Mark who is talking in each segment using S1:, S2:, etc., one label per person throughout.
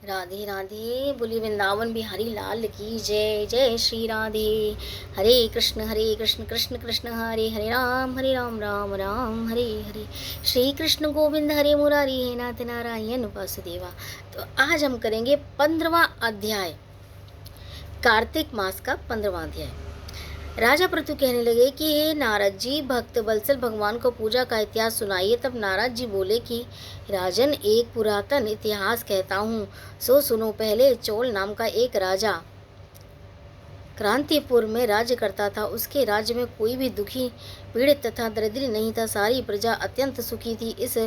S1: राधे राधे बोली वृंदावन बिहारी लाल की जय। जय श्री राधे। हरे कृष्ण कृष्ण कृष्ण हरे राम राम राम हरे हरे। श्री कृष्ण गोविंद हरे मुरारी हे नाथ नारायण वासुदेवा। तो आज हम करेंगे 15वां अध्याय, कार्तिक मास का 15वां अध्याय। राजा पृथु कहने लगे कि हे नारद जी, भक्त वत्सल भगवान को पूजा का इतिहास सुनाइए। तब नारद जी बोले कि राजन, एक पुरातन इतिहास कहता हूँ, सो सुनो। पहले चोल नाम का एक राजा क्रांतिपुर में राज्य करता था। उसके राज्य में कोई भी दुखी, पीड़ित तथा दरिद्री नहीं था। सारी प्रजा अत्यंत सुखी थी। इस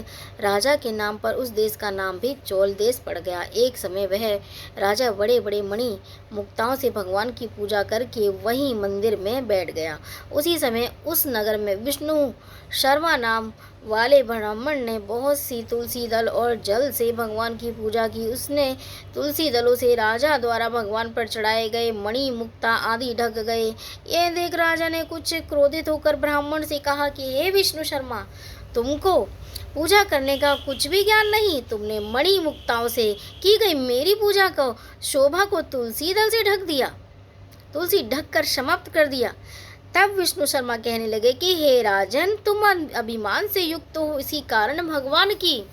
S1: राजा के नाम पर उस देश का नाम भी चोल देश पड़ गया। एक समय वह राजा बड़े बड़े मणि मुक्ताओं से भगवान की पूजा करके वहीं मंदिर में बैठ गया। उसी समय उस नगर में विष्णु शर्मा नाम वाले ब्राह्मण ने बहुत सी तुलसी दल और जल से भगवान की पूजा की। उसने तुलसी दलों से राजा द्वारा भगवान पर चढ़ाए गए मणि मुक्ता आदि ढक गए। ये देख राजा ने कुछ क्रोधित होकर ब्राह्मण से कहा कि हे विष्णु शर्मा, तुमको पूजा करने का कुछ भी ज्ञान नहीं। तुमने मणि मुक्ताओं से की गई मेरी पूजा को शोभा को तुलसी दल से ढक दिया, तुलसी ढक कर समाप्त कर दिया। तब विष्णु शर्मा कहने लगे कि हे राजन, तुम अभिमान से युक्त हो, इसी कारण भगवान की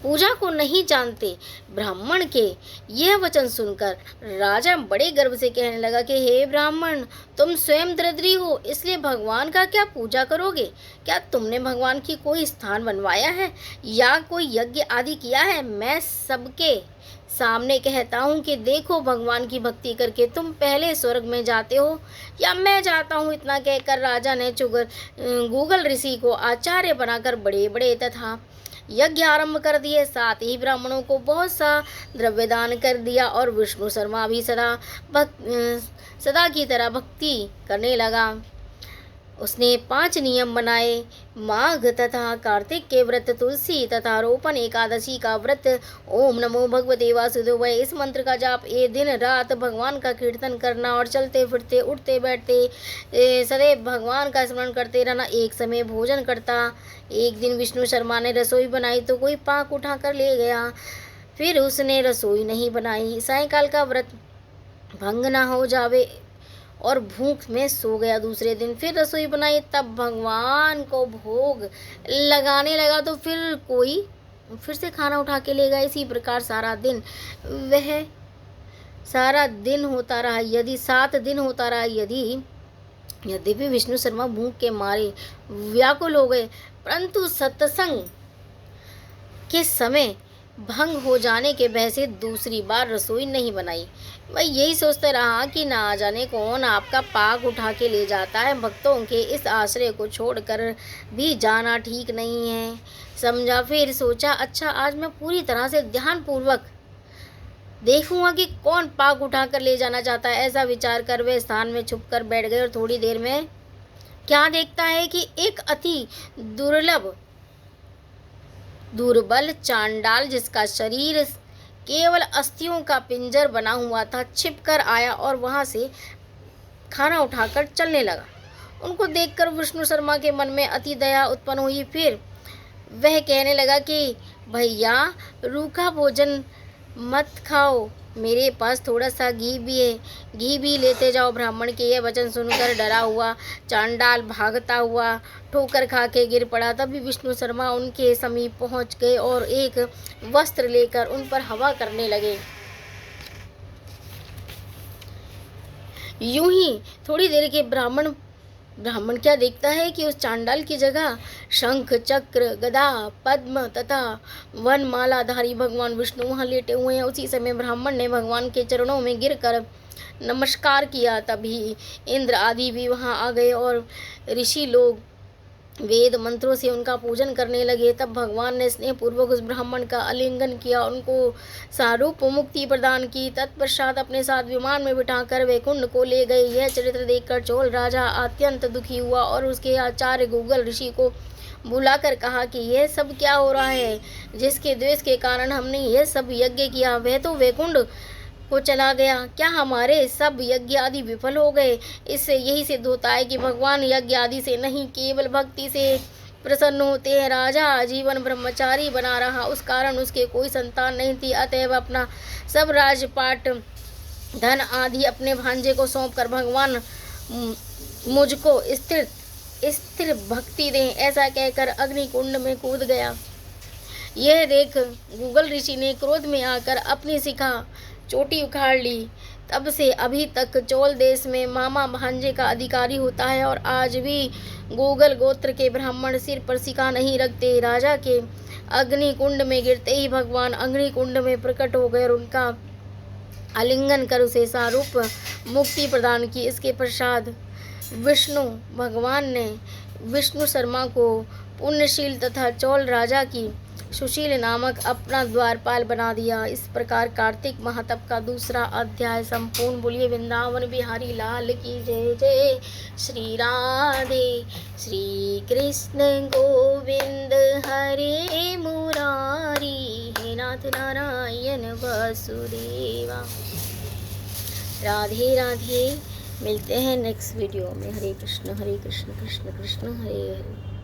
S1: पूजा को नहीं जानते। ब्राह्मण के यह वचन सुनकर राजा बड़े गर्व से कहने लगा कि हे ब्राह्मण, तुम स्वयं दरिद्री हो, इसलिए भगवान का क्या पूजा करोगे? क्या तुमने भगवान की कोई स्थान बनवाया है या कोई यज्ञ आदि किया है? मैं सबके सामने कहता हूँ कि देखो, भगवान की भक्ति करके तुम पहले स्वर्ग में जाते हो या मैं जाता हूँ। इतना कहकर राजा ने गूगल ऋषि को आचार्य बनाकर बड़े बड़े तथा यज्ञ आरंभ कर दिए। साथ ही ब्राह्मणों को बहुत सा द्रव्य दान कर दिया और विष्णु शर्मा भी सदा की तरह भक्ति करने लगा। उसने 5 नियम बनाए। माघ तथा कार्तिक के व्रत, तुलसी तथा रोपण एकादशी का व्रत, ओम नमो भगवते वासुदेवाय, इस मंत्र का जाप, ये दिन रात भगवान का कीर्तन करना और चलते फिरते उठते बैठते सदैव भगवान का स्मरण करते रहना। एक समय भोजन करता। एक दिन विष्णु शर्मा ने रसोई बनाई तो कोई पाक उठा कर ले गया। फिर उसने रसोई नहीं बनाई। सायंकाल का व्रत भंग ना हो जावे और भूख में सो गया। दूसरे दिन फिर रसोई बनाई, तब भगवान को भोग लगाने लगा तो फिर से खाना उठा के ले गया। इसी प्रकार सारा दिन होता रहा। यदि 7 दिन होता रहा। यद्यपि विष्णु शर्मा भूख के मारे व्याकुल हो गए, परंतु सत्संग के समय भंग हो जाने के भय से दूसरी बार रसोई नहीं बनाई। मैं यही सोचता रहा कि ना जाने कौन आपका पाक उठा के ले जाता है। भक्तों के इस आश्रय को छोड़कर भी जाना ठीक नहीं है। समझा। फिर सोचा, अच्छा, आज मैं पूरी तरह से ध्यानपूर्वक देखूंगा कि कौन पाक उठा कर ले जाना चाहता है। ऐसा विचार कर वे स्थान में छुप कर बैठ गए और थोड़ी देर में क्या देखता है कि एक अति दुर्बल चांडाल, जिसका शरीर केवल अस्थियों का पिंजर बना हुआ था, छिप कर आया और वहां से खाना उठाकर चलने लगा। उनको देखकर विष्णु शर्मा के मन में अति दया उत्पन्न हुई। फिर वह कहने लगा कि भैया, रूखा भोजन मत खाओ, मेरे पास थोड़ा सा घी भी है, घी भी लेते जाओ। ब्राह्मण के यह वचन सुनकर डरा हुआ चांडाल भागता हुआ ठोकर खा के गिर पड़ा। तभी विष्णु शर्मा उनके समीप पहुंच गए और एक वस्त्र लेकर उन पर हवा करने लगे। यूं ही थोड़ी देर के ब्राह्मण क्या देखता है कि उस चांडाल की जगह शंख चक्र गदा पद्म तथा वनमालाधारी भगवान विष्णु वहाँ लेटे हुए हैं। उसी समय ब्राह्मण ने भगवान के चरणों में गिरकर नमस्कार किया। तभी इंद्र आदि भी वहाँ आ गए और ऋषि लोग वेद मंत्रों से उनका पूजन करने लगे। तब भगवान ने स्नेहपूर्वक उस ब्राह्मण का आलिंगन किया, उनको सारूप मुक्ति प्रदान की। तत्पश्चात अपने साथ विमान में बिठाकर वैकुंठ को ले गए। यह चरित्र देखकर चोल राजा अत्यंत दुखी हुआ और उसके आचार्य गूगल ऋषि को बुलाकर कहा कि यह सब क्या हो रहा है? जिसके द्वेष के कारण हमने यह सब यज्ञ किया, वह तो वैकुंठ को चला गया। क्या हमारे सब यज्ञ आदि विफल हो गए? इससे यही सिद्ध होता है कि भगवान यज्ञ आदि से नहीं, केवल भक्ति से प्रसन्न होते हैं। राजा आजीवन ब्रह्मचारी बना रहा, उस कारण उसके कोई संतान नहीं थी। अतएव अपना सब राजपाट धन आदि अपने भांजे को सौंपकर भगवान मुझको स्थिर भक्ति दें, ऐसा कहकर अग्निकुंड में कूद गया। यह देख गूगल ऋषि ने क्रोध में आकर अपनी शिखा चोटी उखाड़ ली। तब से अभी तक चोल देश में मामा भांजे का अधिकारी होता है और आज भी गूगल गोत्र के ब्राह्मण सिर पर शिखा नहीं रखते। राजा के अग्निकुंड में गिरते ही भगवान अग्निकुंड में प्रकट हो गए और उनका आलिंगन कर उसे सारूप मुक्ति प्रदान की। इसके पश्चात विष्णु भगवान ने विष्णु शर्मा को पुण्यशील तथा चोल राजा की सुशील नामक अपना द्वारपाल बना दिया। इस प्रकार कार्तिक महात्म का दूसरा अध्याय संपूर्ण। बोलिए वृंदावन बिहारी लाल की जय। जय श्री राधे श्री कृष्ण गोविंद हरे मुरारी, हे नाथ नारायण वासुदेवा। राधे राधे। मिलते हैं नेक्स्ट वीडियो में। हरे कृष्ण कृष्ण कृष्ण हरे हरे।